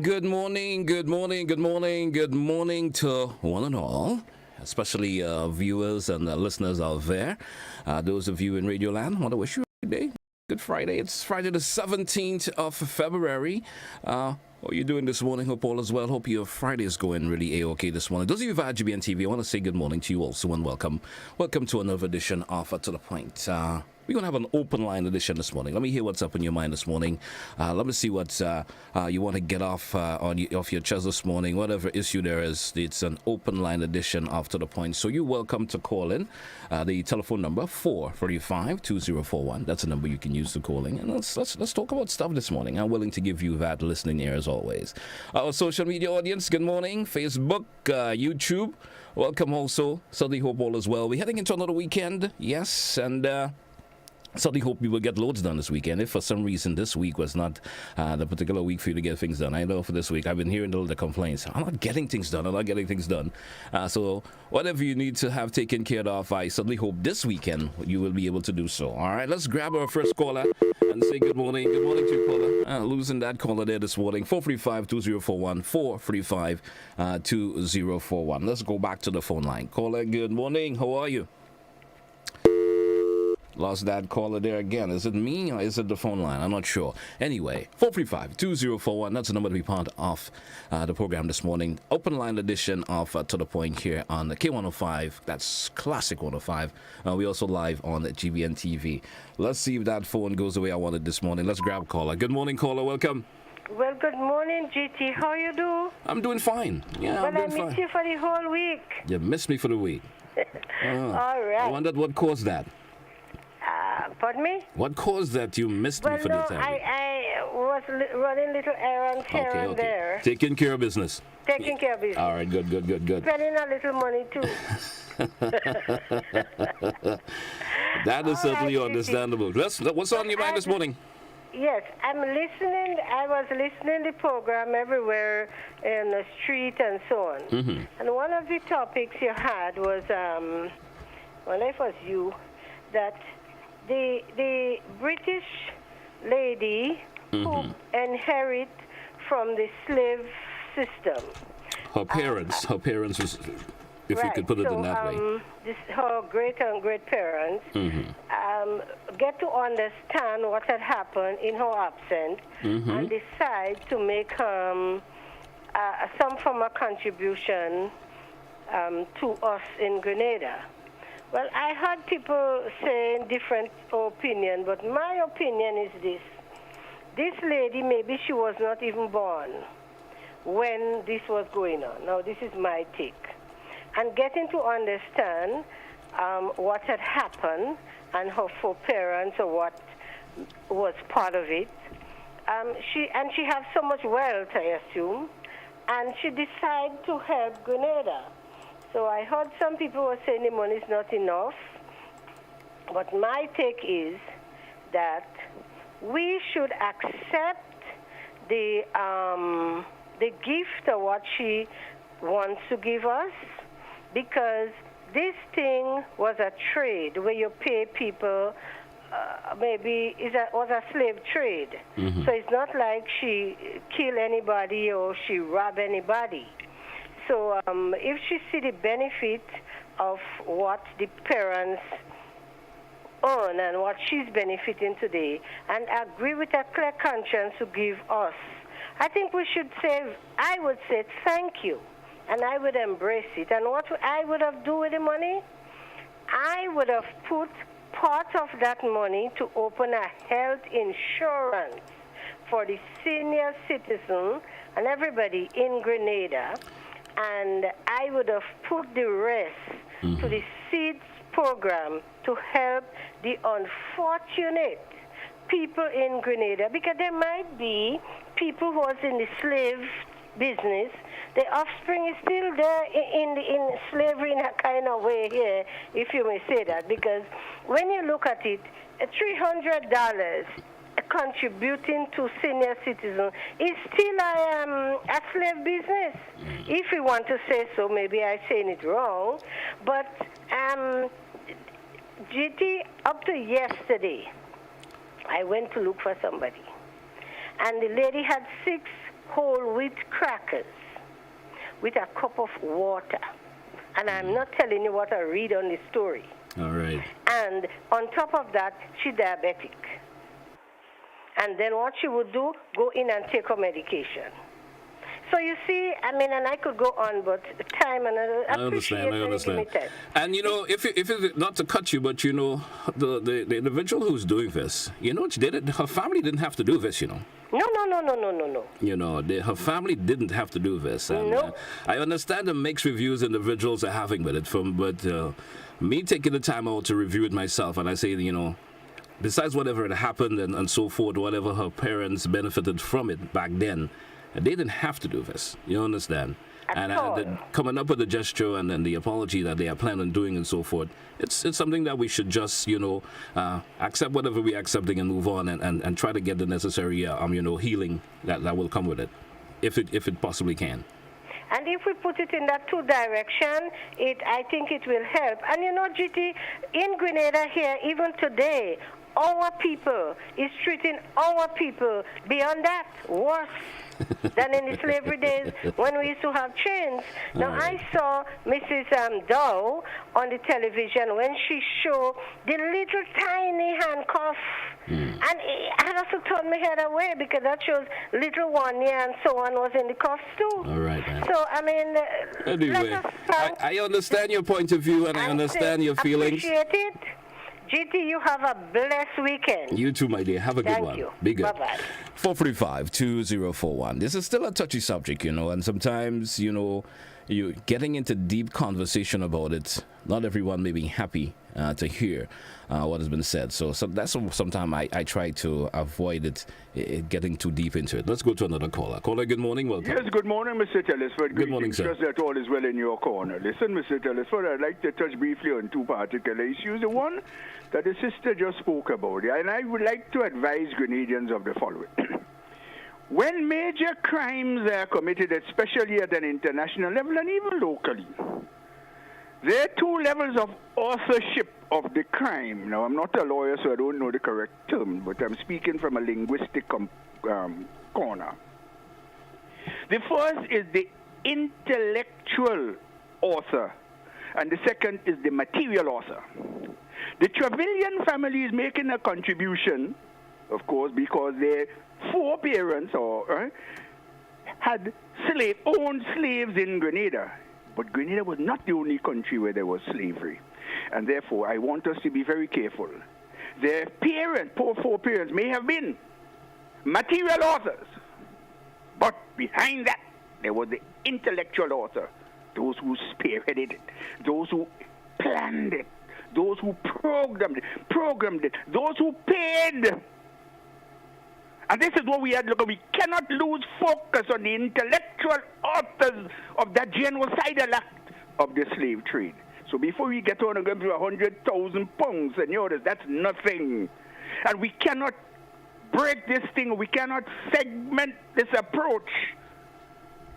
Good morning, good morning, good morning, good morning to one and all, especially viewers and listeners out there. Those of you in Radio Land, I want to wish you a good day. Good Friday. It's Friday the 17th of February. What are you doing this morning? Hope all is well. Hope your Friday is going really A-OK this morning. Those of you who've had GBN TV, I want to say good morning to you also and welcome. Welcome to another edition of To The Point. We're going to have an open line edition this morning. Let me hear what's up in your mind this morning. Let me see what you want to get off off your chest this morning. Whatever issue there is, it's an open line edition of To The Point. So you're welcome to call in. The telephone number, 435-2041. That's a number you can use to call in. And let's talk about stuff this morning. I'm willing to give you that listening ear as always. Our social media audience, good morning. Facebook, YouTube, welcome also. Certainly hope all is well. We're heading into another weekend. Yes, and... certainly hope we will get loads done this weekend. If for some reason this week was not the particular week for you to get things done, I know for this week I've been hearing all the complaints. I'm not getting things done. So whatever you need to have taken care of, I certainly hope this weekend you will be able to do so. All right, let's grab our first caller and say good morning. Good morning to you, caller. Losing that caller there this morning. 435-2041. 435-2041. Let's go back to the phone line. Caller, good morning. How are you? Lost that caller there again. Is it me or is it the phone line? I'm not sure. Anyway, 435-2041. That's the number to be part of the program this morning. Open line edition of To The Point here on the K105. That's Classic 105. We also live on GBN TV. Let's see if that phone goes the way I wanted this morning. Let's grab caller. Good morning, caller. Welcome. Well, good morning, GT. How you do? I'm doing fine. Yeah, well, I'm doing I missed fine. you for the whole week. You missed me for the week. All right. I wondered what caused that. Pardon me? What caused that you missed me for the time? I was running little errands here and there. Taking care of business. Taking care of business. All right, good. Spending a little money, too. That is certainly right, understandable. What's on your mind this morning? Yes, I'm listening. I was listening to the program everywhere in the street and so on. Mm-hmm. And one of the topics you had was, well, it was you, that the British lady who inherit from the slave system. Her parents was, if you could put it in that way. Her great and great parents get to understand what had happened in her absence and decide to make some form of contribution to us in Grenada. Well, I heard people saying different opinion, but my opinion is this. This lady, maybe she was not even born when this was going on. Now, this is my take. And getting to understand what had happened and her forbearance or what was part of it. She has so much wealth, I assume, and she decided to help Grenada. So I heard some people were saying the money is not enough, but my take is that we should accept the gift of what she wants to give us, because this thing was a trade where you pay people. Was a slave trade. So it's not like she killed anybody or she robbed anybody. So if she see the benefit of what the parents own and what she's benefiting today, and agree with a clear conscience to give us, I think we should say, I would say thank you, and I would embrace it. And what I would have done with the money, I would have put part of that money to open a health insurance for the senior citizen and everybody in Grenada. And I would have put the rest to the SEEDS program to help the unfortunate people in Grenada, because there might be people who was in the slave business. The offspring is still there in slavery in a kind of way here, if you may say that, because when you look at it, $300 contributing to senior citizens is still a slave business. If you want to say so, maybe I'm saying it wrong, but GT, up to yesterday, I went to look for somebody, and the lady had 6 whole wheat crackers with a cup of water. And I'm not telling you what I read on the story. All right. And on top of that, she's diabetic. And then what she would do, go in and take her medication. So you see, I mean, and I could go on, but time and I understand. And you know, if it, not to cut you, but you know, the individual who's doing this, you know, her family didn't have to do this, you know. No. You know, her family didn't have to do this. And, no. I understand the mixed reviews individuals are having with it, but me taking the time out to review it myself, and I say, you know, besides whatever had happened and so forth, whatever her parents benefited from it back then, they didn't have to do this. You understand? And coming up with the gesture and then the apology that they are planning on doing and so forth, it's something that we should just, you know, accept whatever we're accepting and move on and try to get the necessary, you know, healing that will come with it, if it possibly can. And if we put it in that two direction, I think it will help. And you know, GT, in Grenada here, even today, our people is treating our people beyond that worse than in the slavery days when we used to have chains. Now, I saw Mrs. Dow on the television when she showed the little tiny handcuff. And I also turned my head away because that shows little 1 year and so on was in the cuffs too. All right, man. So, I mean, anyway, I understand your point of view and I understand your feelings. Appreciate it. GT, you have a blessed weekend. You too, my dear. Have a good one. Thank you. Be good. Bye-bye. 435-2041. This is still a touchy subject, you know, and sometimes, you know, you getting into deep conversation about it, not everyone may be happy to hear what has been said. So that's sometimes I try to avoid it getting too deep into it. Let's go to another caller. Caller, good morning. Welcome. Yes, good morning, Mr. Telesford. Good morning, sir. Trust that all is well in your corner. Listen, Mr. Telesford, I'd like to touch briefly on two particular issues. The one that the sister just spoke about, and I would like to advise Grenadians of the following. When major crimes are committed, especially at an international level and even locally, there are two levels of authorship of the crime. Now, I'm not a lawyer, so I don't know the correct term, but I'm speaking from a linguistic corner. The first is the intellectual author, and the second is the material author. The Trevelyan family is making a contribution, of course, because their foreparents had owned slaves in Grenada. But Grenada was not the only country where there was slavery. And therefore, I want us to be very careful. Their parents, poor foreparents, may have been material authors. But behind that, there was the intellectual author. Those who spearheaded it. Those who planned it. Those who programmed it. Those who paid. And this is what we had to look at. We cannot lose focus on the intellectual authors of that genocidal act of the slave trade. So before we get on and go to 100,000 pounds, senores, that's nothing. And we cannot break this thing. We cannot segment this approach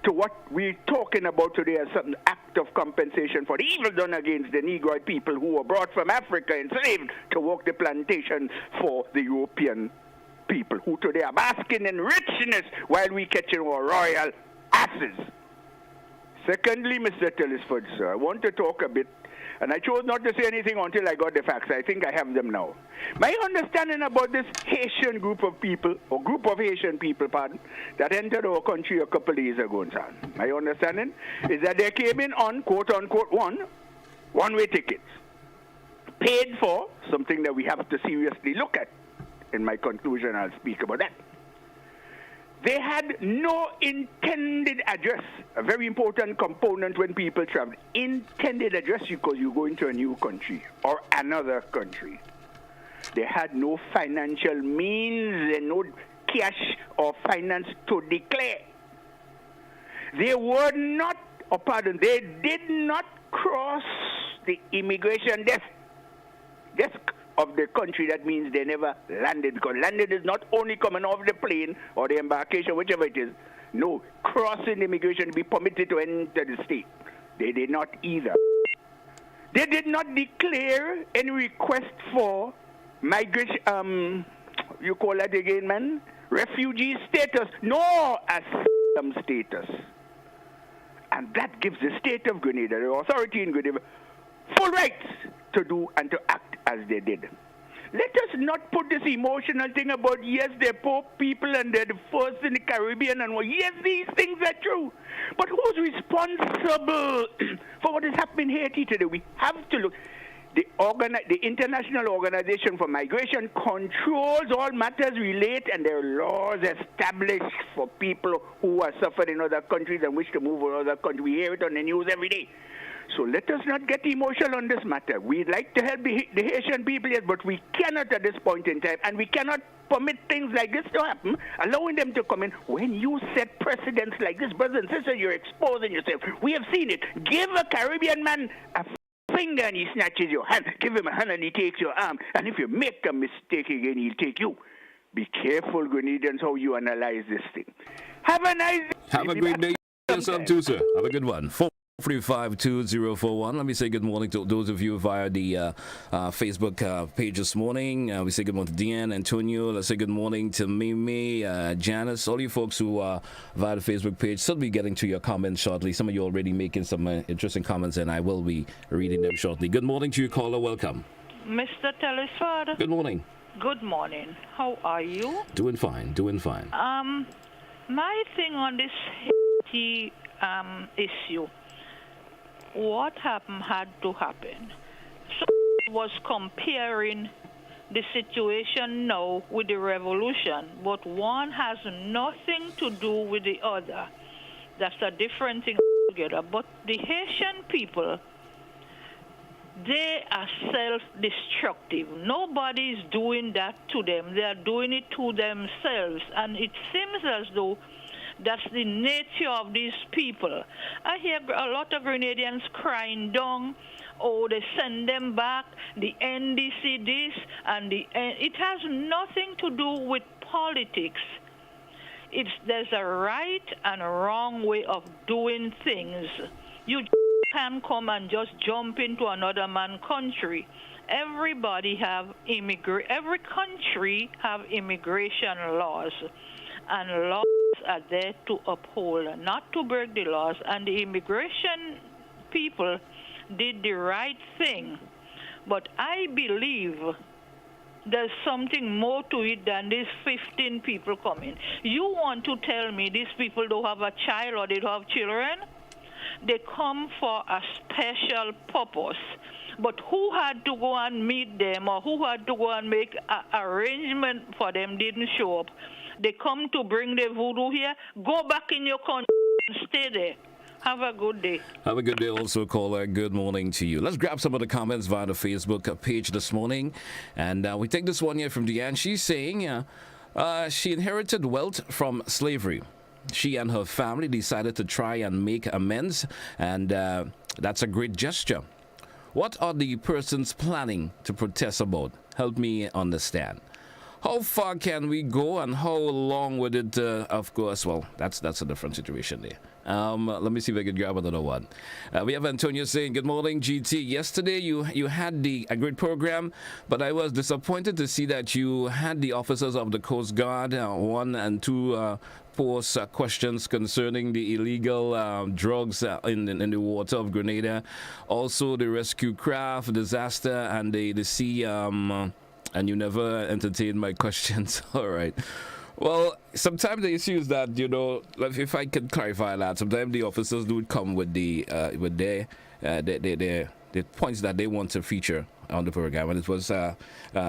to what we're talking about today as some act of compensation for the evil done against the Negroid people who were brought from Africa enslaved to work the plantation for the European people, who today are basking in richness while we catching our royal asses. Secondly, Mr. Telesford, sir, I want to talk a bit, and I chose not to say anything until I got the facts. I think I have them now. My understanding about this Haitian group of people, or group of Haitian people, that entered our country a couple of years ago, sir. My understanding is that they came in on, quote-unquote, one-way tickets, paid for something that we have to seriously look at. In my conclusion, I'll speak about that. They had no intended address, a very important component when people travel. Intended address because you go into a new country or another country. They had no financial means and no cash or finance to declare. They were not, they did not cross the immigration desk of the country. That means they never landed, because landed is not only coming off the plane or the embarkation, whichever it is. No, crossing immigration to be permitted to enter the state. They did not either. They did not declare any request for migration, you call that again, man? Refugee status, nor status. And that gives the state of Grenada, the authority in Grenada, full rights to do and to act as they did. Let us not put this emotional thing about, yes, they're poor people and they're the first in the Caribbean, and yes, these things are true. But who's responsible for what is happening in Haiti today? We have to look. The International Organization for Migration controls all matters relate, and there are laws established for people who are suffering in other countries and wish to move to other countries. We hear it on the news every day. So let us not get emotional on this matter. We'd like to help the Haitian people, yes, but we cannot at this point in time, and we cannot permit things like this to happen, allowing them to come in. When you set precedents like this, brothers and sisters, you're exposing yourself. We have seen it. Give a Caribbean man a finger and he snatches your hand. Give him a hand and he takes your arm. And if you make a mistake again, he'll take you. Be careful, Grenadians, how you analyze this thing. Have a nice day. Have a great day yourself too, sir. Have a good one. 435-2041. Let me say good morning to those of you via the Facebook page this morning. We say good morning to Deanne, Antonio. Let's say good morning to Mimi, Janice, all you folks who are via the Facebook page. Still be getting to your comments shortly. Some of you already making some interesting comments, and I will be reading them shortly. Good morning to you, caller. Welcome. Mr. Telesford. Good morning. Good morning. How are you? Doing fine. Doing fine. My thing on this Haiti issue. What happened had to happen. So I was comparing the situation now with the revolution, but one has nothing to do with the other. That's a different thing altogether. But the Haitian people, they are self-destructive. Nobody is doing that to them. They are doing it to themselves. And it seems as though that's the nature of these people. I hear a lot of Grenadians crying down, oh, they send them back, the NDC this, and it has nothing to do with politics. There's a right and a wrong way of doing things. You can't come and just jump into another man's country. Every country have immigration laws, and laws are there to uphold, not to break the laws. And the immigration people did the right thing. But I believe there's something more to it than these 15 people coming. You want to tell me these people don't have a child or they don't have children? They come for a special purpose. But who had to go and meet them or who had to go and make an arrangement for them didn't show up. They come to bring the voodoo here. Go back in your country and stay there. Have a good day. Have a good day also, caller. Good morning to you. Let's grab some of the comments via the Facebook page this morning. And we take this one here from Deanne. She's saying she inherited wealth from slavery. She and her family decided to try and make amends, and that's a great gesture. What are the persons planning to protest about? Help me understand. How far can we go and how long would it, of course, well, that's a different situation there. Let me see if I can grab another one. We have Antonio saying, good morning, GT. Yesterday you had a great program, but I was disappointed to see that you had the officers of the Coast Guard, 1 and 2, pose questions concerning the illegal drugs in the water of Grenada. Also the rescue craft, disaster, and the sea, and you never entertained my questions. All right. Well, sometimes the issue is that, if I could clarify that, sometimes the officers do come with their points that they want to feature on the program, and it was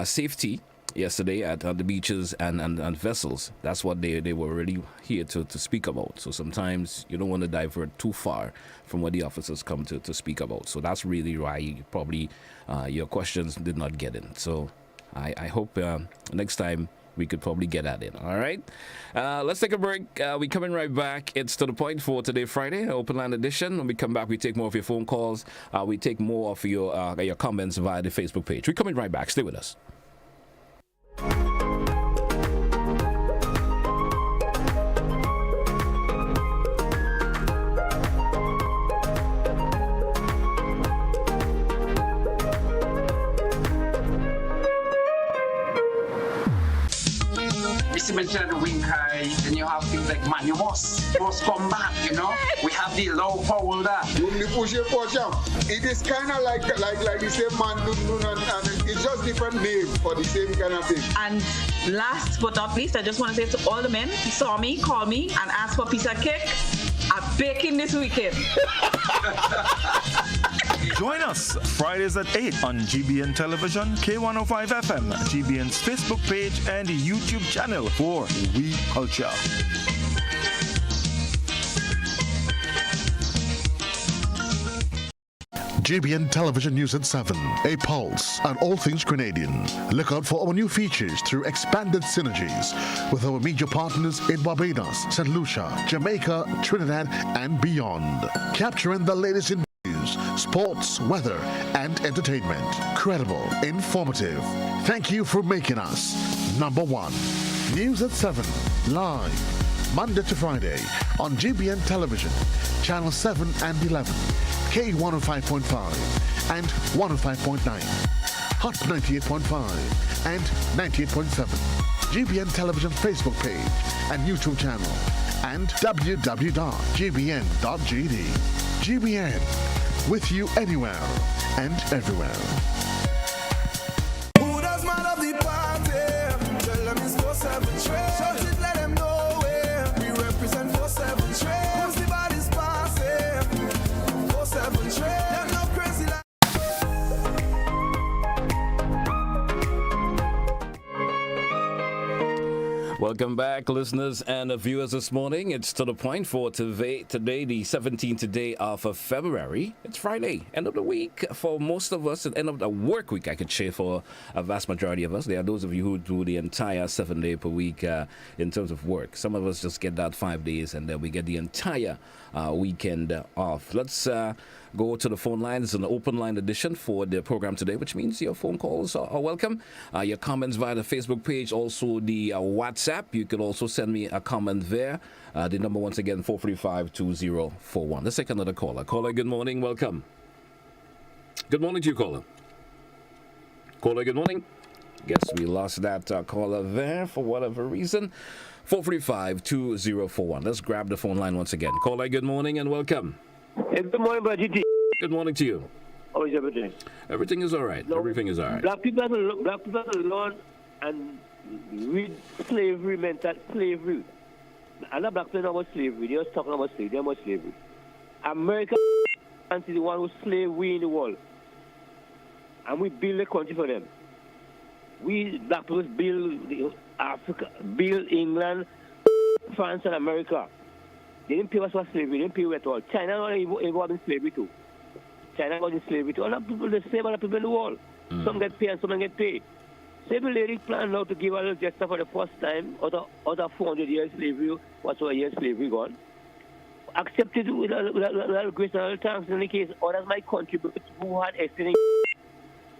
safety yesterday at the beaches and vessels. That's what they were really here to speak about. So sometimes you don't want to divert too far from what the officers come to speak about. So that's really why probably your questions did not get in. So I hope next time we could probably get that in. All right. Let's take a break. We're coming right back. It's To The Point for today, Friday, Open Line Edition. When we come back, we take more of your phone calls. We take more of your comments via the Facebook page. We're coming right back. Stay with us. Mr. Wing High, you have things like man, you must come back, you know. We have the low power there. It is kind of like the same man, and it's just different name for the same kind of thing. And last but not least, I just want to say to all the men who saw me, call me, and ask for a piece of cake. I'm baking this weekend. Join us Fridays at 8 on GBN Television, K105 FM, GBN's Facebook page, and YouTube channel for We Culture. GBN Television News at 7, a pulse on all things Grenadian. Look out for our new features through expanded synergies with our media partners in Barbados, St. Lucia, Jamaica, Trinidad, and beyond. Capturing the latest in news, sports, weather, and entertainment. Credible, informative. Thank you for making us number one. News at 7, live, Monday to Friday on GBN Television, Channel 7 and 11. K105.5 and 105.9, Hot 98.5 and 98.7, GBN Television Facebook page and YouTube channel, and www.gbn.gd. GBN, with you anywhere and everywhere. Who does man of the party? Tell them it's 4-7 trade. Shout it, let them know where we represent 4-7 trade. Who's the body's passing? 4-7 trade. Them no crazy like Welcome back, listeners and viewers this morning. It's to the point for today, the 17th day of February. It's Friday, end of the week. For most of us, end of the work week, I could say, for a vast majority of us. There are those of you who do the entire 7 day per week in terms of work. Some of us just get that 5 days, and then we get the entire weekend off. Let's go to the phone line. It's an open line edition for the program today, which means your phone calls are welcome. Your comments via the Facebook page, also the WhatsApp. You can also send me a comment there. The number, once again, 435-2041. Let's take another caller. Caller, good morning. Welcome. Good morning to you, caller. Caller, good morning. Guess we lost that caller there for whatever reason. 435-2041. Let's grab the phone line once again. Caller, good morning and welcome. Hey, good morning, Brother GT. Good morning to you. How is everything? Everything is all right. No, Everything is all right. Black people have to learn and read slavery mental slavery. I'm not black people about slavery. They're just talking about slavery. They're about slavery. America is the one who slave we in the world. And we build a country for them. We black people build Africa, build England, France, and America. They didn't pay us for slavery. They didn't pay us at all. China was involved in slavery too. China was in slavery too. All the people, the same other people in the world. Some get paid and some don't get paid. So if the lady plan now to give a little gesture for the first time, out of 400 years slavery, whatsoever years slavery gone, accept it with a little grace and a little thanks. In any case, others might contribute who had anything,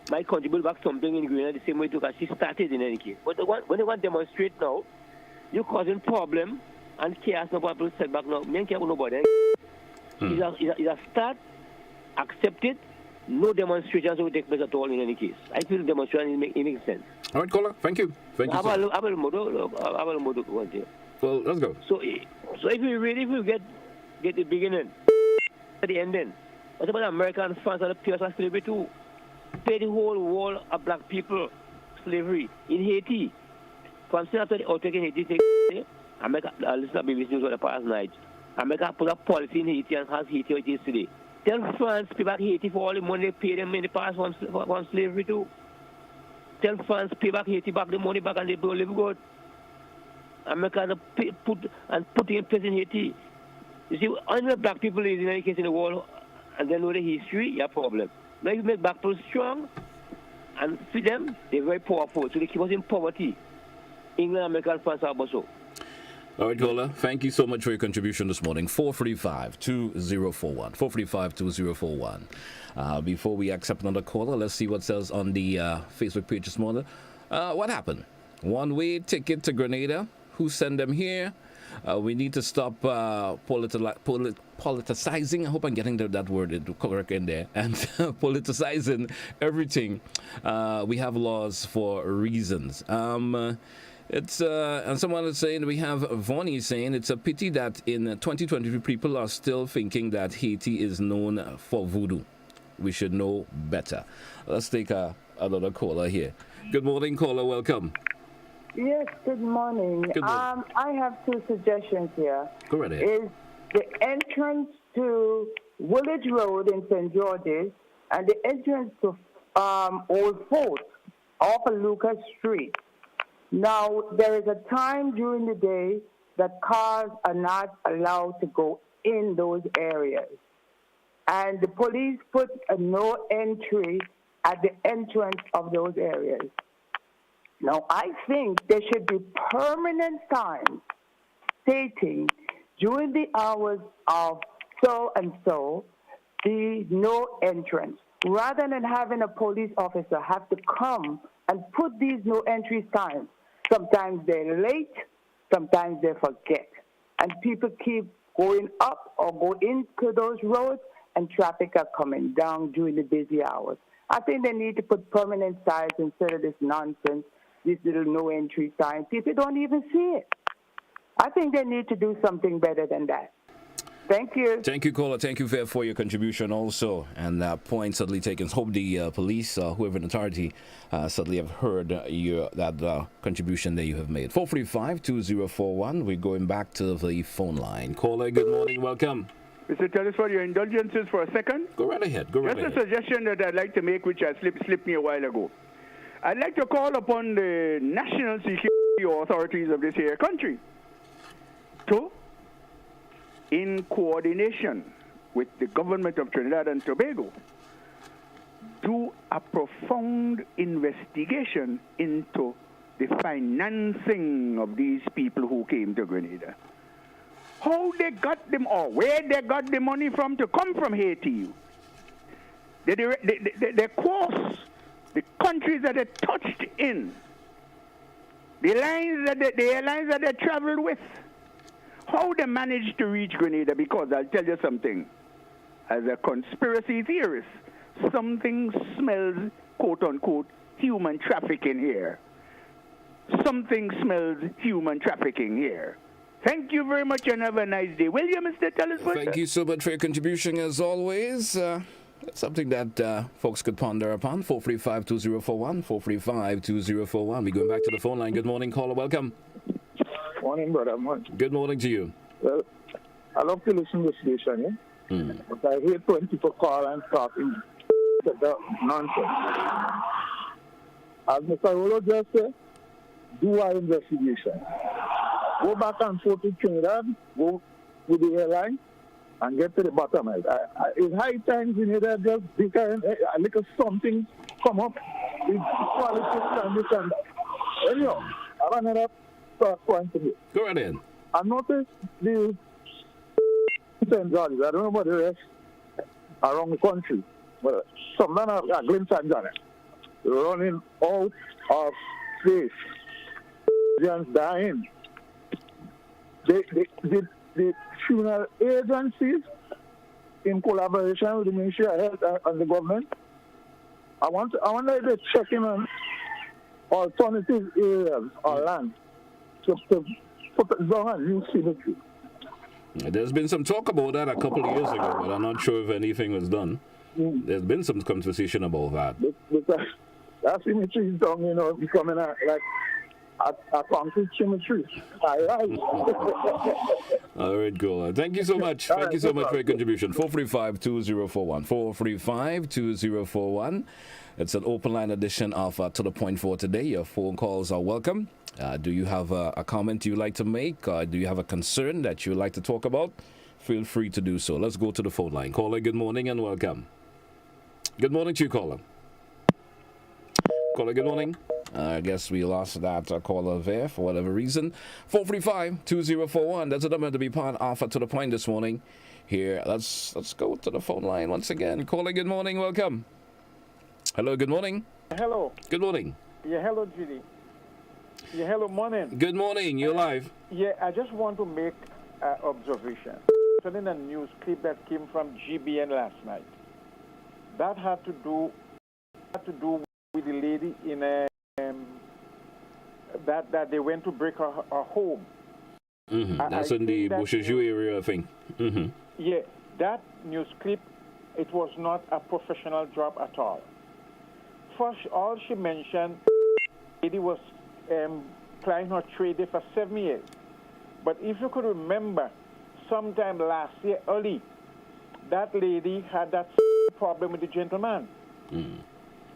might contribute back something in Grenada the same way too, because she started in any case. But when they want to demonstrate now, you're causing problem and chaos. No people set back now. Men care about nobody. It's a start. Accept it. No demonstrations will take place at all in any case. I feel demonstration makes sense. All right, caller. Thank you. Thank you. Well, let's go. So if we get the beginning, at the ending, what about America and France and the peers of slavery too? Pay the whole world of black people slavery in Haiti. From soon after the outbreak in Haiti, America, listen to BBC News for the past night. America put a policy in Haiti and has Haiti what it is today. Tell France pay back Haiti for all the money they paid them in the past from slavery too. Tell France pay back Haiti back the money back and they don't live good. America put in place in Haiti. You see, only black people is in any case in the world and they know the history, you have a problem. Now you make black people strong and feed them, they're very powerful. So they keep us in poverty. England, America, and France are also. All right, caller. Thank you so much for your contribution this morning. 435-2041. 435-2041. Before we accept another caller, let's see what says on the Facebook page this morning. What happened? One-way ticket to Grenada. Who sent them here? We need to stop politicizing. I hope I'm getting that word correct in there. And politicizing everything. We have laws for reasons. It's and someone is saying, we have Vonnie saying, it's a pity that in 2023 people are still thinking that Haiti is known for voodoo. We should know better. Let's take another caller here. Good morning, caller. Welcome. Yes, good morning. Good morning. I have two suggestions here. Go right ahead. Is the entrance to Woolwich Road in St. George's and the entrance to Old Fort off of Lucas Street. Now, there is a time during the day that cars are not allowed to go in those areas. And the police put a no entry at the entrance of those areas. Now, I think there should be permanent signs stating during the hours of so and so, the no entrance, rather than having a police officer have to come and put these no entry signs. Sometimes they're late, sometimes they forget. And people keep going up or go into those roads, and traffic are coming down during the busy hours. I think they need to put permanent signs instead of this nonsense, these little no entry signs. People don't even see it. I think they need to do something better than that. Thank you. Thank you, caller. Thank you for your contribution also. And point certainly taken. Hope the police, whoever in authority, certainly have heard that contribution that you have made. 435-2041. We're going back to the phone line. Caller, good morning. Welcome. Mr. Tellis, for your indulgences for a second. Go right ahead. Go right ahead. Just a suggestion that I'd like to make, which I slipped me a while ago. I'd like to call upon the national security authorities of this here country to, in coordination with the government of Trinidad and Tobago, do a profound investigation into the financing of these people who came to Grenada. How they got them, or where they got the money from to come from Haiti. The course, the countries that they touched in, the airlines that they traveled with, how they managed to reach Grenada. Because I'll tell you something, as a conspiracy theorist, something smells, quote unquote, human trafficking here. Something smells human trafficking here. Thank you very much and have a nice day. Will you, Mr. Tellis? Thank you so much for your contribution as always. Something that folks could ponder upon. 435-2041, 435-2041. We're going back to the phone line. Good morning, caller. Welcome. Morning, brother. Morning. Good morning to you. Well, I love to listen to the station, but I hate when people call and talk in the nonsense. As Mr. Rolo just said, do our investigation. Go back and forth to Trinidad, go with the airline, and get to the bottom of it. It's high time Grenada just because a little something come up with quality and this and that. Anyhow, I have another point to me. Go right in. I noticed the St. George's, I don't know about the rest around the country, but some of them are glimpse and done it. Running out of space. Just dying. The funeral agencies, in collaboration with the Ministry of Health and the government, I wonder if they're checking on alternative areas or land to put down a new cemetery. There's been some talk about that a couple of years ago, but I'm not sure if anything was done. There's been some conversation about that. Because that cemetery is down, becoming a concrete cemetery. All right, cool. Thank you so much. Thank you so much for your contribution. 435-2041. 435-2041. It's an open line edition of To The Point for today. Your phone calls are welcome. Do you have a comment you'd like to make? Do you have a concern that you'd like to talk about? Feel free to do so. Let's go to the phone line. Caller, good morning and welcome. Good morning to you, caller. Caller, good morning. I guess we lost that caller there for whatever reason. 435-2041. That's the number to be part of To The Point this morning. Here, let's go to the phone line once again. Caller, good morning. Welcome. Hello, good morning. Hello. Good morning. Yeah, hello, Judy. Yeah, hello, morning. Good morning. You're live. Yeah, I just want to make an observation. Concerning a news clip that came from GBN last night. That had to do with the lady in that they went to break her home. That's in the Boshaju area, I think. Yeah, that news clip, it was not a professional job at all. First, all she mentioned, lady was plying her trade there for 7 years. But if you could remember, sometime last year, early, that lady had that problem with the gentleman.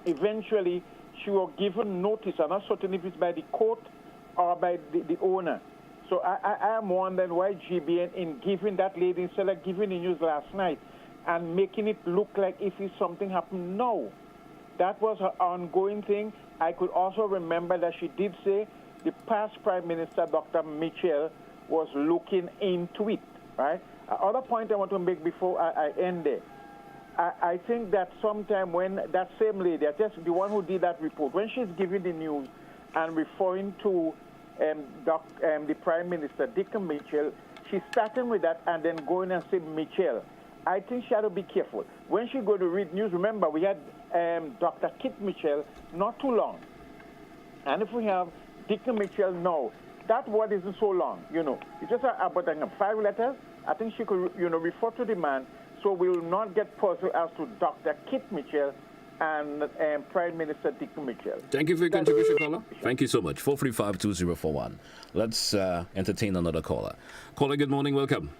Eventually, she was given notice. I'm not certain if it's by the court or by the owner. So I am wondering why GBN, in giving that lady, instead of giving the news last night and making it look like if it's something happened, no. That was her ongoing thing. I could also remember that she did say the past Prime Minister, Dr. Mitchell, was looking into it, right? Another point I want to make before I end there. I think that sometime when that same lady, just the one who did that report, when she's giving the news and referring to the Prime Minister, Dick Mitchell, she's starting with that and then going and say Mitchell. I think she had to be careful. When she go to read news, remember, we had Dr. Kit Mitchell not too long. And if we have Dick Mitchell now, that word isn't so long, It's just about 5 letters. I think she could, refer to the man, so we will not get puzzled as to Dr. Kit Mitchell and Prime Minister Dick Mitchell. Thank you for your contribution, caller. Thank you so much. 435-2041. Let's entertain another caller. Caller, good morning. Welcome.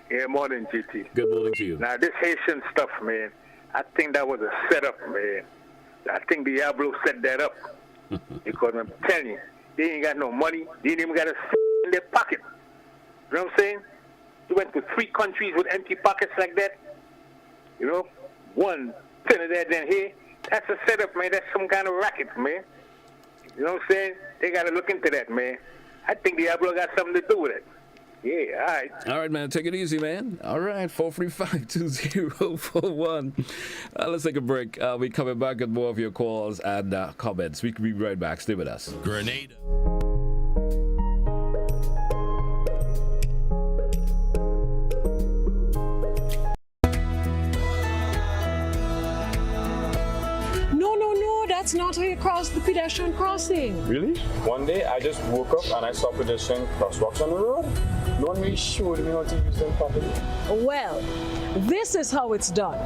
Yeah, morning, GT. Good morning to you. Now, this Haitian stuff, man, I think that was a setup, man. I think Diablo set that up. Because I'm telling you, they ain't got no money. They ain't even got a in their pocket. You know what I'm saying? They went to 3 countries with empty pockets like that. One Trinidad then here. That's a setup, man. That's some kind of racket, man. You know what I'm saying? They got to look into that, man. I think Diablo got something to do with it. Yeah, all right. All right, man. Take it easy, man. All right, 435-2041. Let's take a break. We're coming back with more of your calls and comments. We can be right back. Stay with us. Grenada. That's not how you cross the pedestrian crossing. Really? One day I just woke up and I saw pedestrian crosswalks on the road. No one really showed me how to use them properly. Well, this is how it's done.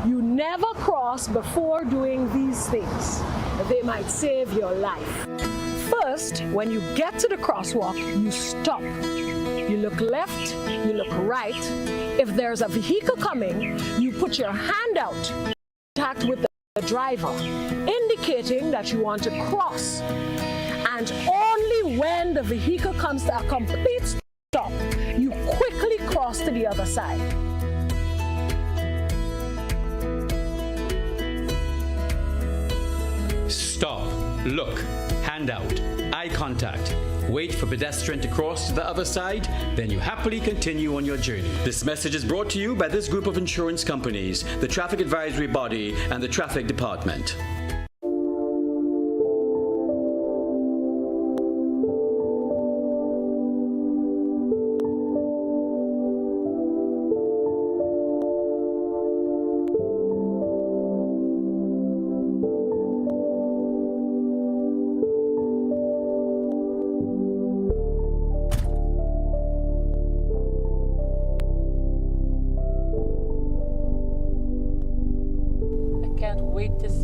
You never cross before doing these things. They might save your life. First, when you get to the crosswalk, you stop. You look left, you look right. If there's a vehicle coming, you put your hand out, contact with the driver, indicating that you want to cross. And only when the vehicle comes to a complete stop, you quickly cross to the other side. Stop, look, hand out, eye contact. Wait for pedestrian to cross to the other side, then you happily continue on your journey. This message is brought to you by this group of insurance companies, the Traffic Advisory Body, and the Traffic Department.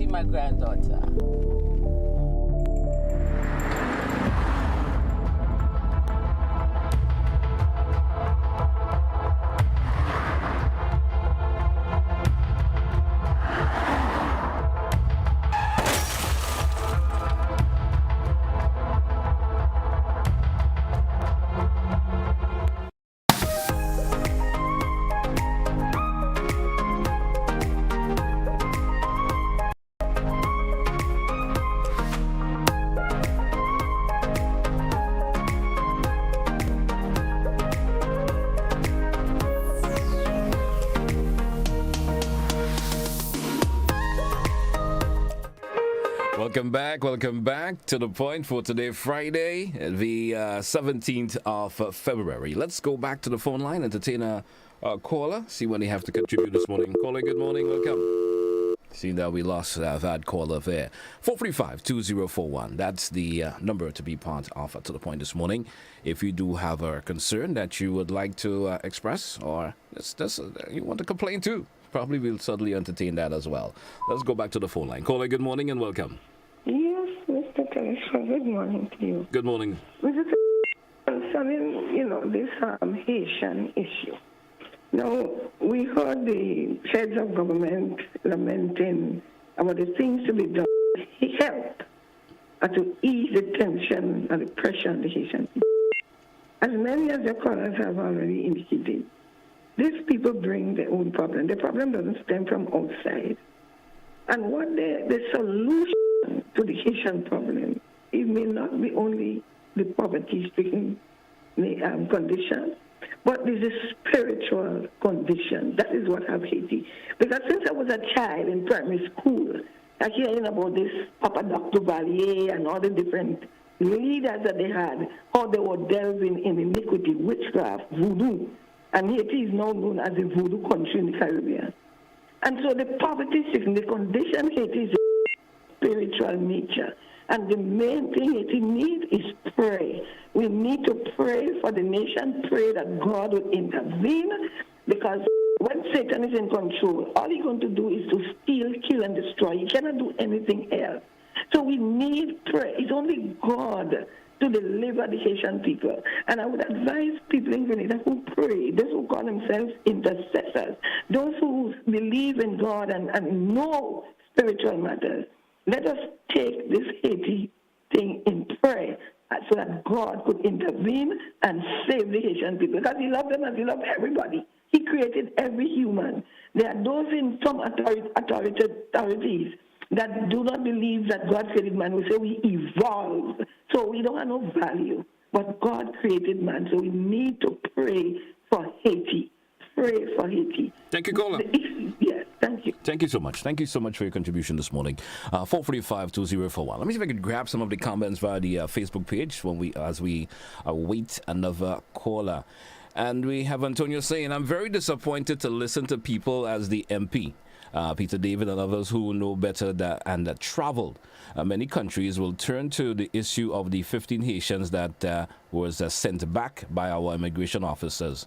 My granddaughter. Welcome back to The Point for today, Friday, the 17th of February. Let's go back to the phone line, entertain a caller, see what they have to contribute this morning. Caller, good morning, welcome. Seeing that we lost that caller there. 435-2041. That's the number to be part of To The Point this morning. If you do have a concern that you would like to express, or you want to complain too, probably we'll certainly entertain that as well. Let's go back to the phone line. Caller, good morning and welcome. Yes, Mr. Telesford, good morning to you. Good morning. Mr. Concerning, this Haitian issue. Now, we heard the heads of government lamenting about the things to be done to help to ease the tension and the pressure on the Haitian people. As many as the callers have already indicated, these people bring their own problem. The problem doesn't stem from outside. And what the solution to the Haitian problem, it may not be only the poverty-stricken condition, but there's a spiritual condition. That is what have Haiti. Because since I was a child in primary school, I hearing about this Papa Dr. Valier and all the different leaders that they had, how they were delving in iniquity, witchcraft, voodoo. And Haiti is now known as a voodoo country in the Caribbean. And so the poverty-stricken, the condition Haiti is a spiritual nature. And the main thing Haiti needs is pray. We need to pray for the nation, pray that God will intervene, because when Satan is in control, all he's going to do is to steal, kill, and destroy. He cannot do anything else. So we need prayer. It's only God to deliver the Haitian people. And I would advise people in Grenada who pray, those who call themselves intercessors, those who believe in God and know spiritual matters, let us take this Haiti thing in prayer so that God could intervene and save the Haitian people. Because he loved them as he loved everybody. He created every human. There are those in some authorities that do not believe that God created man. We say we evolved. So we don't have no value. But God created man. So we need to pray for Haiti. Pray for Haiti. Thank you, Gola. Yes, thank you. Thank you so much. Thank you so much for your contribution this morning. 445-2041. Let me see if I can grab some of the comments via the Facebook page as we await another caller. And we have Antonio saying, I'm very disappointed to listen to people as the MP. Peter David and others who know better that traveled many countries will turn to the issue of the 15 Haitians that was sent back by our immigration officers.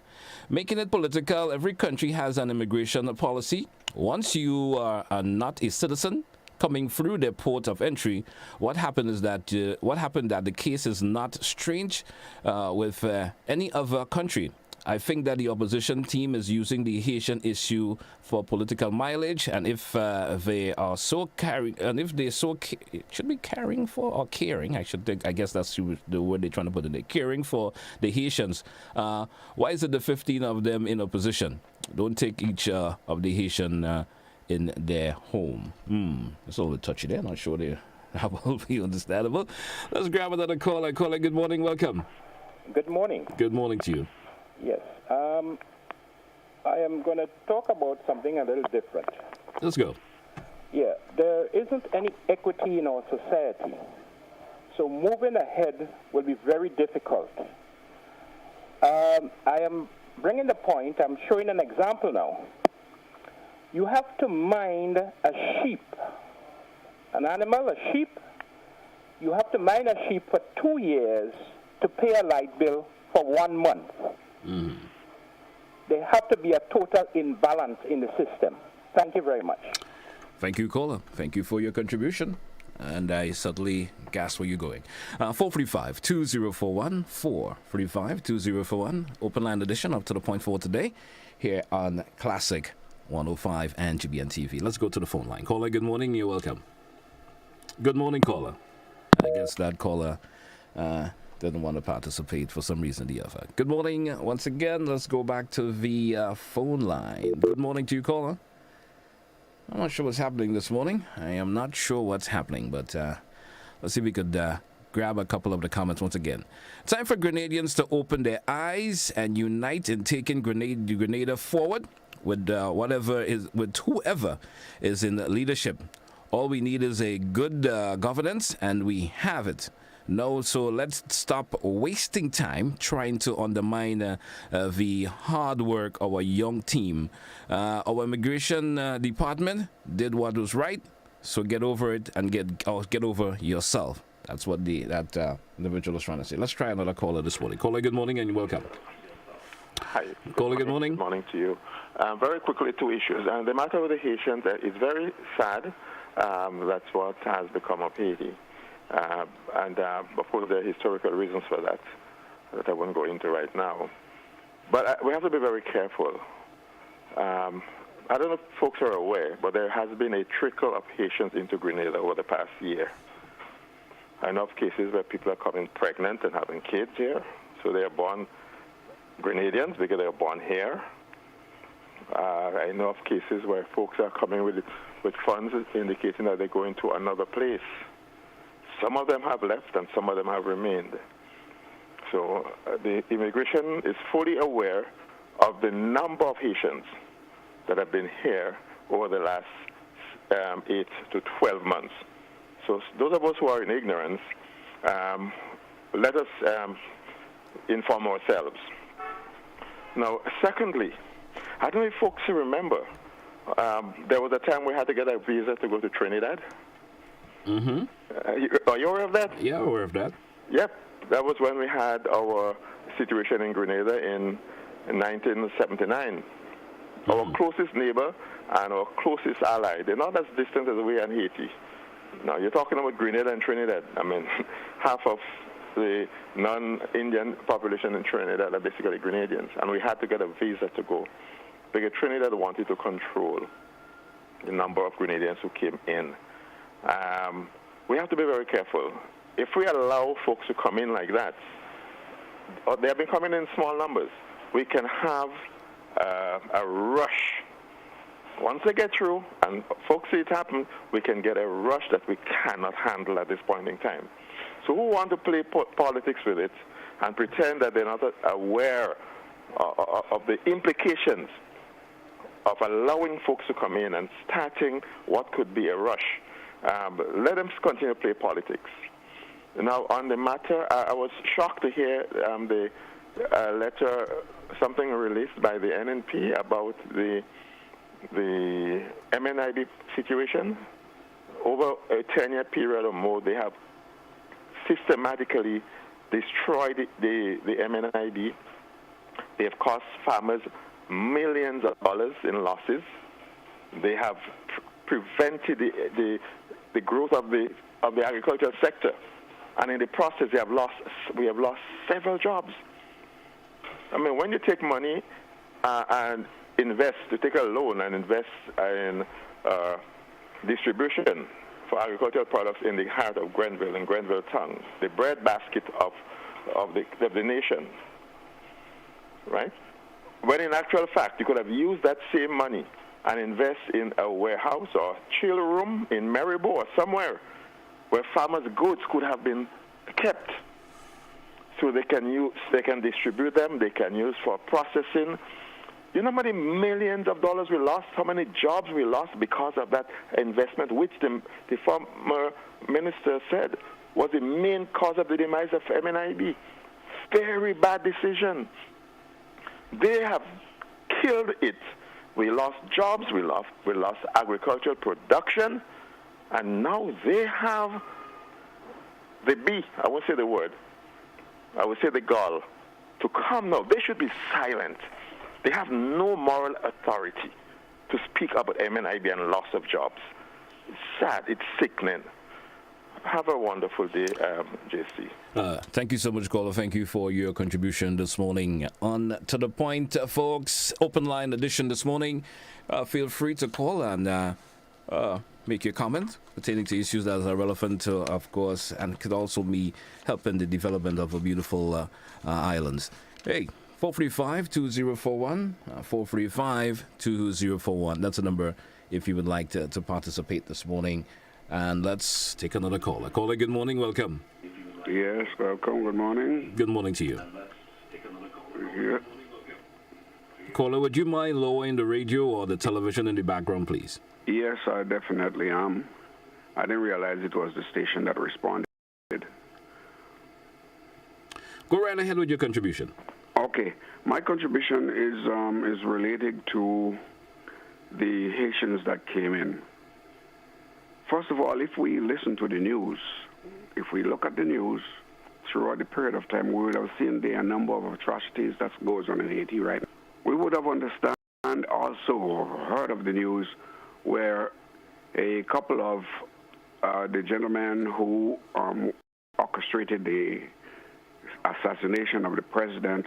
Making it political, every country has an immigration policy. Once you are not a citizen coming through their port of entry, what happened that the case is not strange with any other country. I think that the opposition team is using the Haitian issue for political mileage, and if they are so caring, and if they should be caring for or caring, I guess that's the word they're trying to put in there, caring for the Haitians. Why is it the 15 of them in opposition? Don't take each of the Haitian in their home. It's a little touchy there. Not sure that will be understandable. Let's grab another caller. Caller, good morning. Welcome. Good morning. Good morning to you. Yes. I am going to talk about something a little different. Let's go. Yeah, there isn't any equity in our society. So moving ahead will be very difficult. I am bringing the point, I'm showing an example now. You have to mind a sheep, an animal, a sheep. You have to mind a sheep for 2 years to pay a light bill for 1 month. There have to be a total imbalance in the system. Thank you very much. Thank you, caller. Thank you for your contribution. And I certainly guess where you're going. 435-2041, 435-2041, open line edition up to the point for today here on Classic 105 and GBN TV. Let's go to the phone line. Caller, good morning. You're welcome. Good morning, caller. I guess that caller didn't want to participate for some reason or the other. Good morning once again. Let's go back to the phone line. Good morning to you, caller. I'm not sure what's happening this morning. I am not sure what's happening, but let's see if we could grab a couple of the comments once again. Time for Grenadians to open their eyes and unite in taking Grenada forward with whoever is in leadership. All we need is a good governance, and we have it. No, so let's stop wasting time trying to undermine the hard work of our young team. Our immigration department did what was right, so get over it and get over yourself. That's what that individual is trying to say. Let's try another caller this morning. Caller, good morning and welcome. Hi. Caller, good morning. Good morning to you. Very quickly, two issues. The matter with the Haitians is very sad. That's what has become of Haiti. And of course, there are historical reasons for that I won't go into right now. But we have to be very careful. I don't know if folks are aware, but there has been a trickle of Haitians into Grenada over the past year. I know of cases where people are coming pregnant and having kids here, so they are born Grenadians because they are born here. I know of cases where folks are coming with funds indicating that they're going to another place. Some of them have left and some of them have remained. So the immigration is fully aware of the number of Haitians that have been here over the last 8 to 12 months. So those of us who are in ignorance, let us inform ourselves. Now, secondly, I don't know if folks remember, there was a time we had to get a visa to go to Trinidad. Mm-hmm. Are you aware of that? Yeah, aware of that. Yep. That was when we had our situation in Grenada in 1979. Our closest neighbor and our closest ally, they're not as distant as we and Haiti. Now, you're talking about Grenada and Trinidad. I mean, half of the non-Indian population in Trinidad are basically Grenadians, and we had to get a visa to go because Trinidad wanted to control the number of Grenadians who came in. We have to be very careful. If we allow folks to come in like that, or they have been coming in small numbers, we can have a rush. Once they get through and folks see it happen, we can get a rush that we cannot handle at this point in time. So who want to play politics with it and pretend that they're not aware of the implications of allowing folks to come in and starting what could be a rush? Let them continue to play politics. Now, on the matter, I was shocked to hear the letter, something released by the NNP about the MNID situation. Over a 10-year period or more, they have systematically destroyed the MNID. They have cost farmers millions of dollars in losses. They have prevented the growth of the agricultural sector, and in the process, we have lost several jobs. I mean, when you take money and invest, to take a loan and invest in distribution for agricultural products in the heart of Grenville and Grenville Town, the breadbasket of the nation, right? When in actual fact, you could have used that same money and invest in a warehouse or chill room in Maribo or somewhere where farmers' goods could have been kept, so they can distribute them, they can use for processing. You know how many millions of dollars we lost, how many jobs we lost because of that investment, which the former minister said was the main cause of the demise of MNIB. Very bad decision. They have killed it. We lost jobs, we lost agricultural production, and now they have I won't say the word, I would say the gall to come now. They should be silent. They have no moral authority to speak about MNIB and loss of jobs. It's sad. It's sickening. Have a wonderful day, JC. Thank you so much, caller. Thank you for your contribution this morning. On To The Point, folks. Open line edition this morning. Feel free to call and make your comment pertaining to issues that are relevant to, of course, and could also be helping the development of a beautiful islands. Hey, 435-2041, 435-2041. That's a number if you would like to participate this morning. And let's take another caller. Caller, good morning. Welcome. Yes, welcome. Good morning. Good morning to you. Yeah. Caller, would you mind lowering the radio or the television in the background, please? Yes, I definitely am. I didn't realize it was the station that responded. Go right ahead with your contribution. Okay, my contribution is related to the Haitians that came in. First of all, if we listen to the news, if we look at the news throughout the period of time, we would have seen there a number of atrocities that goes on in Haiti right now. We would have understood and also heard of the news where a couple of the gentlemen who orchestrated the assassination of the president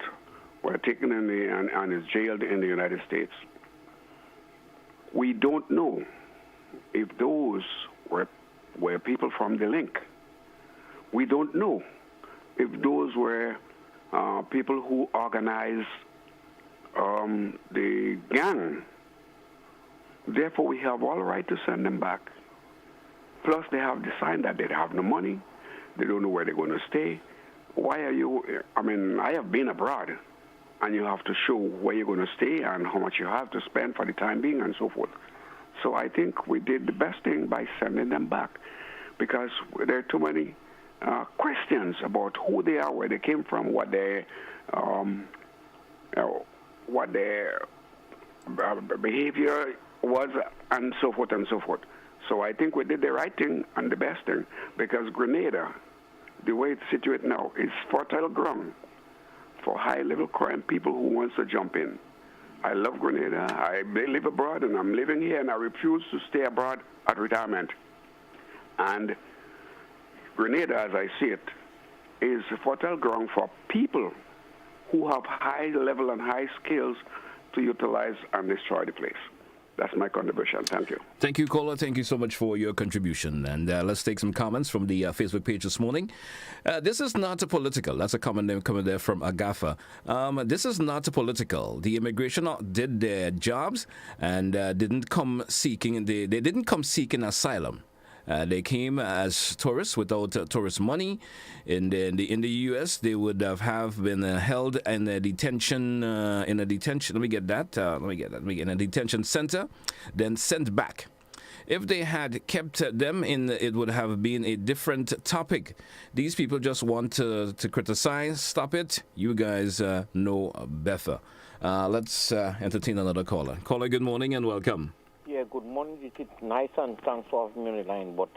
were taken in and is jailed in the United States. We don't know if those were people from the link. We don't know if those were people who organized the gang. Therefore, we have all right to send them back. Plus, they have decided that they have no money. They don't know where they're going to stay. Why are you? I mean, I have been abroad, and you have to show where you're going to stay and how much you have to spend for the time being and so forth. So I think we did the best thing by sending them back, because there are too many questions about who they are, where they came from, what their behavior was, and so forth and so forth. So I think we did the right thing and the best thing, because Grenada, the way it's situated now, is fertile ground for high-level crime people who wants to jump in. I love Grenada. I live abroad, and I'm living here, and I refuse to stay abroad at retirement. And Grenada, as I see it, is a fertile ground for people who have high level and high skills to utilize and destroy the place. That's my contribution. Thank you. Thank you, caller. Thank you so much for your contribution. And let's take some comments from the Facebook page this morning. This is not a political. That's a comment name coming there from Agafa. This is not a political. The immigration did their jobs and didn't come seeking. They didn't come seeking asylum. They came as tourists without tourist money. In the U.S., they would have been held in a detention. In a detention center, then sent back. If they had kept them in, it would have been a different topic. These people just want to criticize. Stop it. You guys know better. Let's entertain another caller. Caller, good morning and welcome. Yeah, good morning. It's nice and thanks for having me on the line. But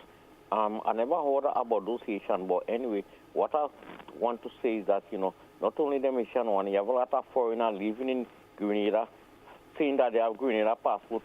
I never heard about those Haitians. But anyway, what I want to say is that, not only the Haitian one, you have a lot of foreigners living in Grenada, saying that they have Grenada passport,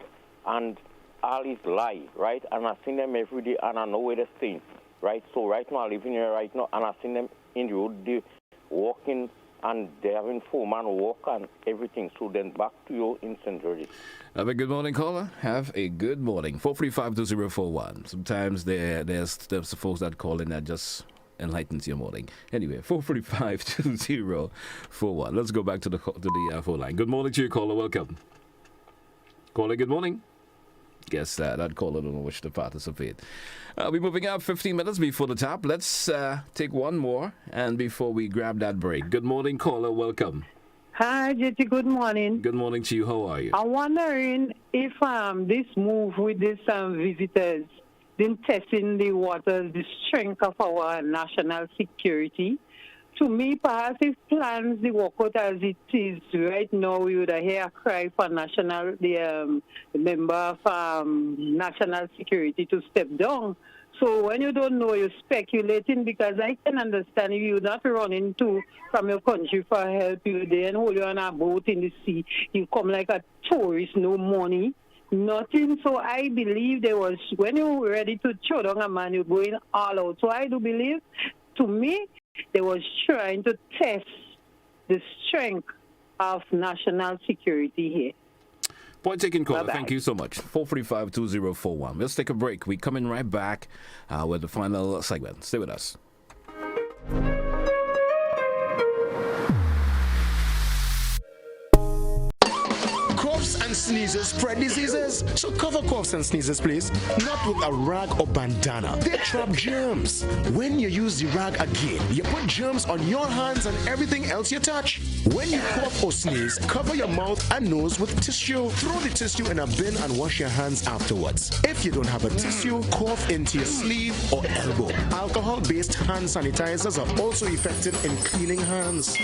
and all is lie, right? And I see them every day, and I know where they're staying, right? So right now, I'm living here right now, and I see them in the road, they walking, and they're having four-man walk and everything. So then back to you in St. George's. Have a good morning, caller. Have a good morning. 435-2041. Sometimes there's folks that call in that just enlightens your morning. Anyway, 435-2041. Let's go back to the phone line. Good morning to you, caller. Welcome. Caller, good morning. Guess that caller don't know which to participate. We're moving up 15 minutes before the top. Let's take one more, and before we grab that break. Good morning, caller. Welcome. Hi, JT. Good morning. Good morning to you. How are you? I'm wondering if this move with these visitors, been testing the waters, the strength of our national security. To me, perhaps if plans the work out as it is right now, we would hear a cry for the member of national security to step down. So when you don't know, you're speculating, because I can understand if you're not running from your country for help, you then hold you on a boat in the sea. You come like a tourist, no money, nothing. So I believe when you're ready to throw down a man, you're going all out. So I do believe, to me, they was trying to test the strength of national security here. Point taken, caller. Bye-bye. Thank you so much. 435-2041. Let's take a break. We're coming right back with the final segment. Stay with us. coughs and sneezes spread diseases. So cover coughs and sneezes, please. Not with a rag or bandana. They trap germs. When you use the rag again, you put germs on your hands and everything else you touch. When you cough or sneeze, cover your mouth and nose with tissue. Throw the tissue in a bin and wash your hands afterwards. If you don't have a tissue, cough into your sleeve or elbow. Alcohol-based hand sanitizers are also effective in cleaning hands.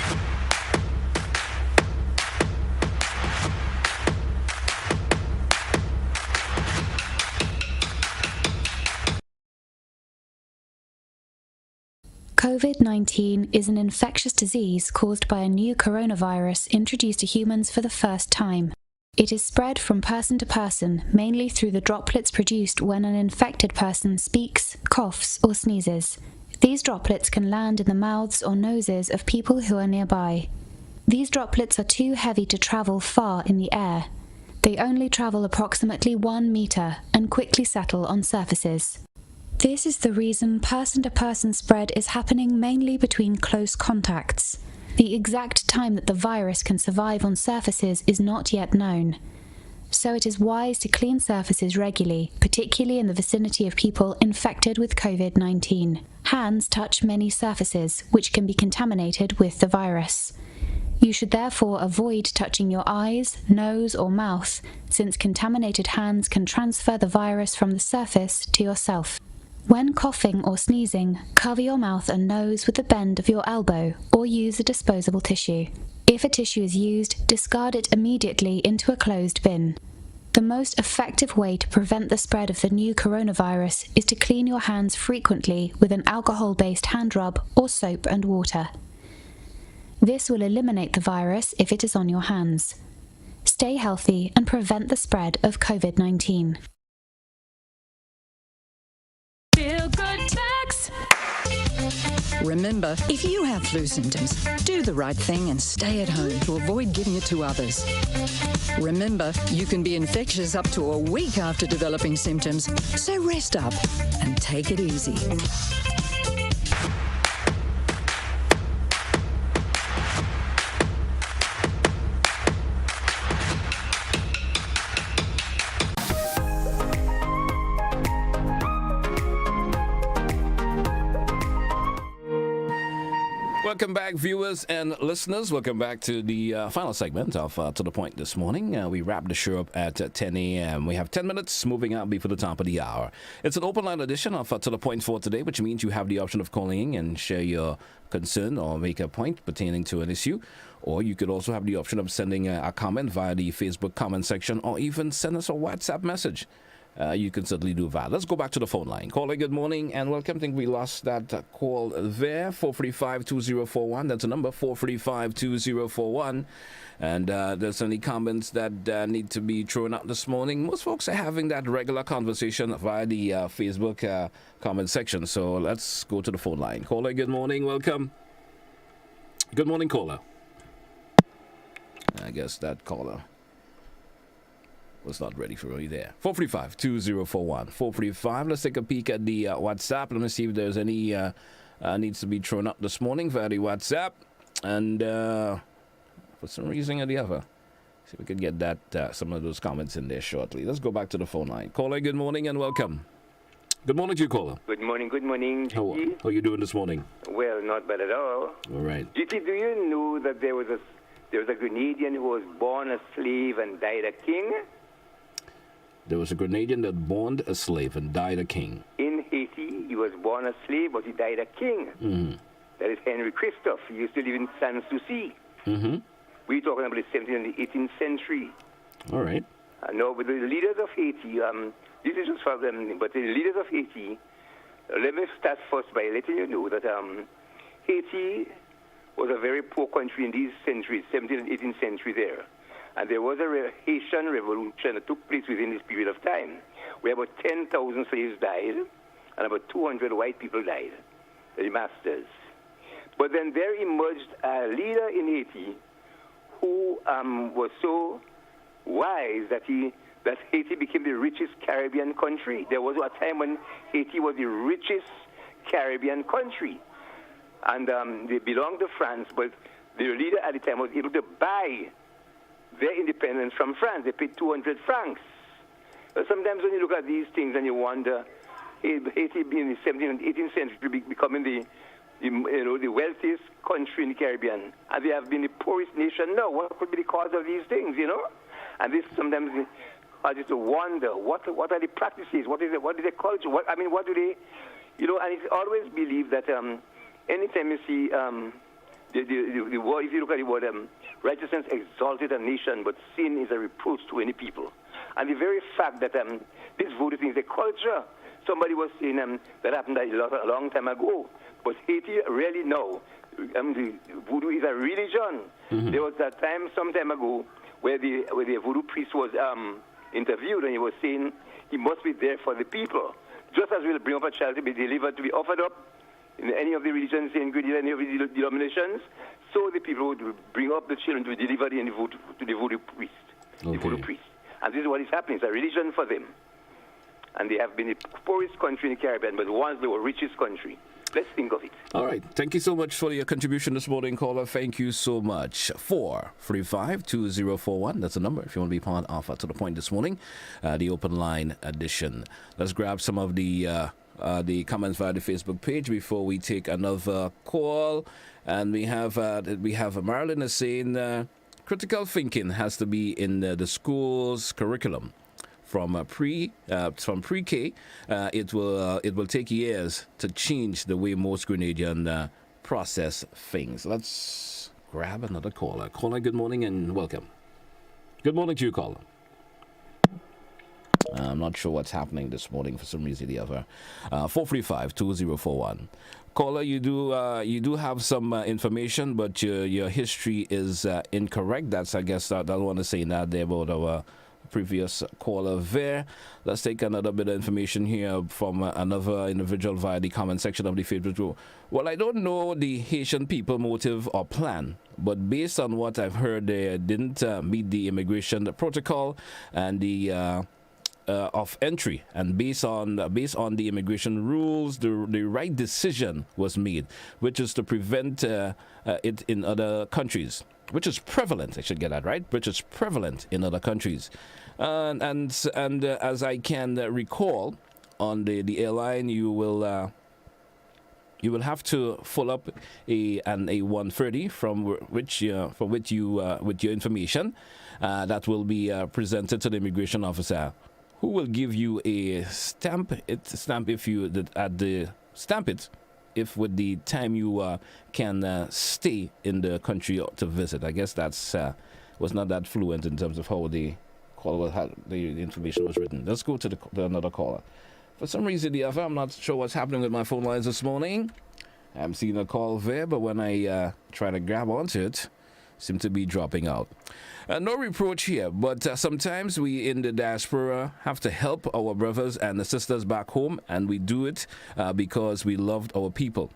COVID-19 is an infectious disease caused by a new coronavirus introduced to humans for the first time. It is spread from person to person, mainly through the droplets produced when an infected person speaks, coughs, or sneezes. These droplets can land in the mouths or noses of people who are nearby. These droplets are too heavy to travel far in the air. They only travel approximately 1 meter and quickly settle on surfaces. This is the reason person-to-person spread is happening mainly between close contacts. The exact time that the virus can survive on surfaces is not yet known. So it is wise to clean surfaces regularly, particularly in the vicinity of people infected with COVID-19. Hands touch many surfaces, which can be contaminated with the virus. You should therefore avoid touching your eyes, nose, or mouth, since contaminated hands can transfer the virus from the surface to yourself. When coughing or sneezing, cover your mouth and nose with the bend of your elbow or use a disposable tissue. If a tissue is used, discard it immediately into a closed bin. The most effective way to prevent the spread of the new coronavirus is to clean your hands frequently with an alcohol-based hand rub or soap and water. This will eliminate the virus if it is on your hands. Stay healthy and prevent the spread of COVID-19. Feel good tax. Remember, if you have flu symptoms, do the right thing and stay at home to avoid giving it to others. Remember, you can be infectious up to a week after developing symptoms, so rest up and take it easy. Welcome back, viewers and listeners. Welcome back to the final segment of To The Point this morning. We wrap the show up at 10 a.m. We have 10 minutes moving out before the top of the hour. It's an open line edition of To The Point for today, which means you have the option of calling in and share your concern or make a point pertaining to an issue. Or you could also have the option of sending a comment via the Facebook comment section or even send us a WhatsApp message. You can certainly do that. Let's go back to the phone line. Caller, good morning and welcome. I think we lost that call there. 435-2041. That's the number, 435-2041. And there's any comments that need to be thrown out this morning. Most folks are having that regular conversation via the Facebook comment section. So let's go to the phone line. Caller, good morning. Welcome. Good morning, caller. I guess that caller was not ready for you there. 435-2041. 435. Let's take a peek at the WhatsApp. Let me see if there's any needs to be thrown up this morning via the WhatsApp. And for some reason or the other, see if we can get that some of those comments in there shortly. Let's go back to the phone line. Caller, good morning and welcome. Good morning to you, caller. Good morning, How are you doing this morning? Well, not bad at all. All right. GT, do you know that there was a Grenadian who was born a slave and died a king? There was a Grenadian that born a slave and died a king. In Haiti, he was born a slave, but he died a king. Mm-hmm. That is Henry Christophe. He used to live in Sanssouci. Mm-hmm. We're talking about the 17th and the 18th century. All right. Now, with the leaders of Haiti, this is just for them, but the leaders of Haiti, let me start first by letting you know that Haiti was a very poor country in these centuries, 17th and 18th century there. And there was a Haitian revolution that took place within this period of time, where about 10,000 slaves died and about 200 white people died, the masters. But then there emerged a leader in Haiti who was so wise that Haiti became the richest Caribbean country. There was a time when Haiti was the richest Caribbean country. And they belonged to France, but the leader at the time was able to buy their independence from France. They paid 200 francs. But sometimes when you look at these things and you wonder, Haiti being in the 17th and 18th century becoming the wealthiest country in the Caribbean, and they have been the poorest nation now. What could be the cause of these things, And this sometimes causes to wonder, what are the practices? What is the culture? What do they, and it's always believed that anytime you see the word, if you look at the word, righteousness exalted a nation, but sin is a reproach to any people. And the very fact that this voodoo thing is a culture, somebody was saying that happened a long time ago, but Haiti really know. The voodoo is a religion. Mm-hmm. There was that time, some time ago, where the voodoo priest was interviewed, and he was saying he must be there for the people. Just as we'll bring up a child to be delivered, to be offered up in any of the religions, in any of the denominations, so the people would bring up the children to be delivered to the voodoo priest. Okay. The voodoo priest. And this is what is happening. It's a religion for them. And they have been the poorest country in the Caribbean, but once they were richest country. Let's think of it. All right. Thank you so much for your contribution this morning, caller. Thank you so much. 435-2041. That's the number if you want to be part of To The Point this morning, the open line edition. Let's grab some of the comments via the Facebook page before we take another call. And we have Marilyn is saying critical thinking has to be in the school's curriculum. From pre-K, it will take years to change the way most Grenadian process things. Let's grab another caller. Caller, good morning and welcome. Good morning to you, caller. I'm not sure what's happening this morning for some reason or the other. 435-2041. Caller, you do have some information, but your history is incorrect. That's, I guess, I don't want to say that there about our previous caller there. Let's take another bit of information here from another individual via the comment section of the Facebook group. Well, I don't know the Haitian people motive or plan, but based on what I've heard, they didn't meet the immigration protocol and the of entry, and based on the immigration rules, the right decision was made, which is to prevent it in other countries, which is prevalent. I should get that right. Which is prevalent in other countries, and as I can recall, on the airline, you will have to follow up a 130 from which you with your information that will be presented to the immigration officer, who will give you a stamp if you stamp it if with the time you can stay in the country to visit. I guess that's was not that fluent in terms of how the information was written. Let's go to another caller. For some reason, I'm not sure what's happening with my phone lines this morning. I'm seeing a call there, but when I try to grab onto it, seem to be dropping out. No reproach here, but sometimes we in the diaspora have to help our brothers and sisters back home, and we do it because we loved our people,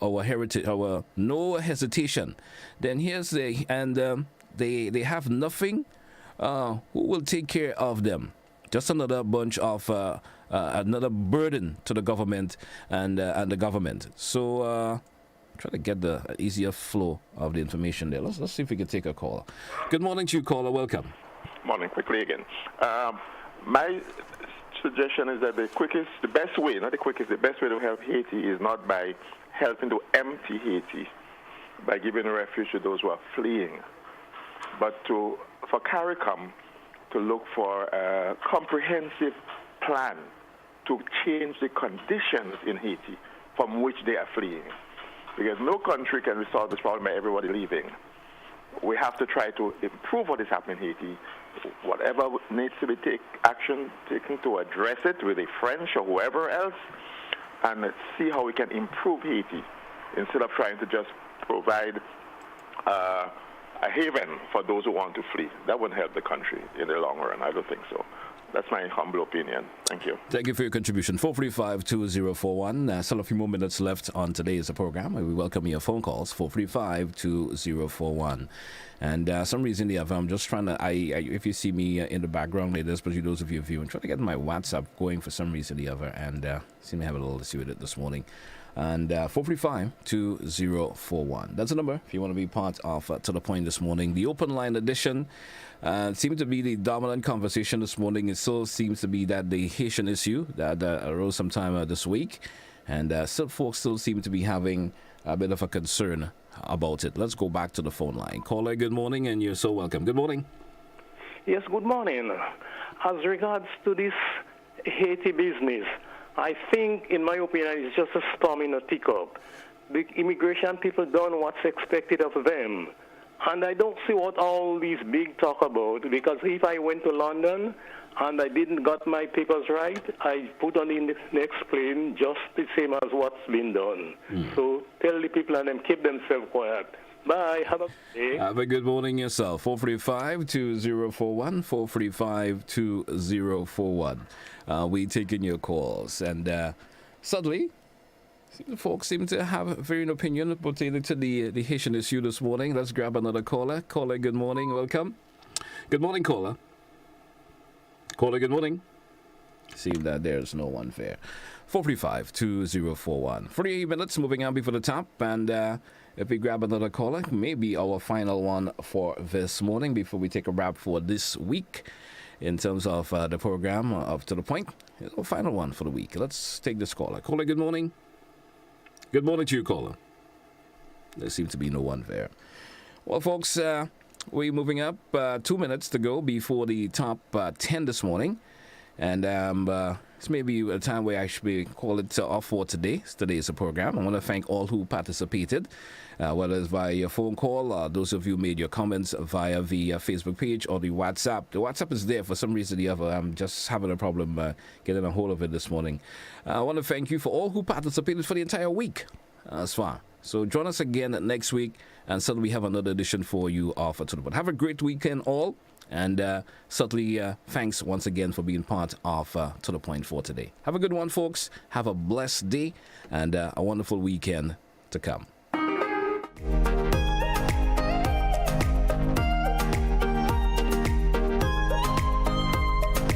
our heritage, our no hesitation. Then here's they have nothing. Who will take care of them? Just another bunch of another burden to the government and the government. So. Try to get the easier flow of the information there. Let's see if we can take a call. Good morning to you, caller. Welcome. Morning, quickly again. My suggestion is that the best way to help Haiti is not by helping to empty Haiti, by giving refuge to those who are fleeing, but for CARICOM to look for a comprehensive plan to change the conditions in Haiti from which they are fleeing. Because no country can resolve this problem by everybody leaving. We have to try to improve what is happening in Haiti. Whatever needs to be action taken to address it with the French or whoever else, and see how we can improve Haiti instead of trying to just provide a haven for those who want to flee. That wouldn't help the country in the long run. I don't think so. That's my humble opinion. Thank you. Thank you for your contribution. 435-2041. Still a few more minutes left on today's program. We welcome your phone calls. 435-2041. And some reason I'm just trying to, if you see me in the background like this, but you those of you viewing, trying to get my WhatsApp going for some reason or the other, and seem to have a little issue with it this morning. and 435-2041. That's the number if you want to be part of To The Point this morning. The open line edition seemed to be the dominant conversation this morning. It still seems to be that the Haitian issue that arose sometime this week, and some folks still seem to be having a bit of a concern about it. Let's go back to the phone line. Caller, good morning, and you're so welcome. Good morning. Yes, good morning. As regards to this Haiti business, I think, in my opinion, it's just a storm in a teacup. The immigration people done what's expected of them. And I don't see what all these big talk about, because if I went to London and I didn't got my papers right, I put on the next plane just the same as what's been done. So tell the people and them keep themselves quiet. Bye. Have a good day. Have a good morning yourself. 435-2041, 435-2041. We taking your calls. And suddenly, the folks seem to have a varying opinion pertaining to the Haitian issue this morning. Let's grab another caller. Caller, good morning. Welcome. Good morning, caller. Caller, good morning. See that there's no one there. 435-2041. 48 minutes moving on before the top. And if we grab another caller, maybe our final one for this morning before we take a wrap for this week in terms of the program of To The Point. Here's our final one for the week. Let's take this caller. Caller, good morning. Good morning to you, caller. There seems to be no one there. Well, folks, we're moving up 2 minutes to go before the top 10 this morning. And it's maybe a time where I should be call it off for today. Today is a program. I want to thank all who participated, whether it's via your phone call or those of you who made your comments via the Facebook page or the WhatsApp. The WhatsApp is there for some reason or the other. I'm just having a problem getting a hold of it this morning. I want to thank you for all who participated for the entire week as far. So join us again next week, and certainly we have another edition for you of To The Point. Have a great weekend all. And certainly thanks once again for being part of To The Point for today. Have a good one, folks. Have a blessed day and a wonderful weekend to come.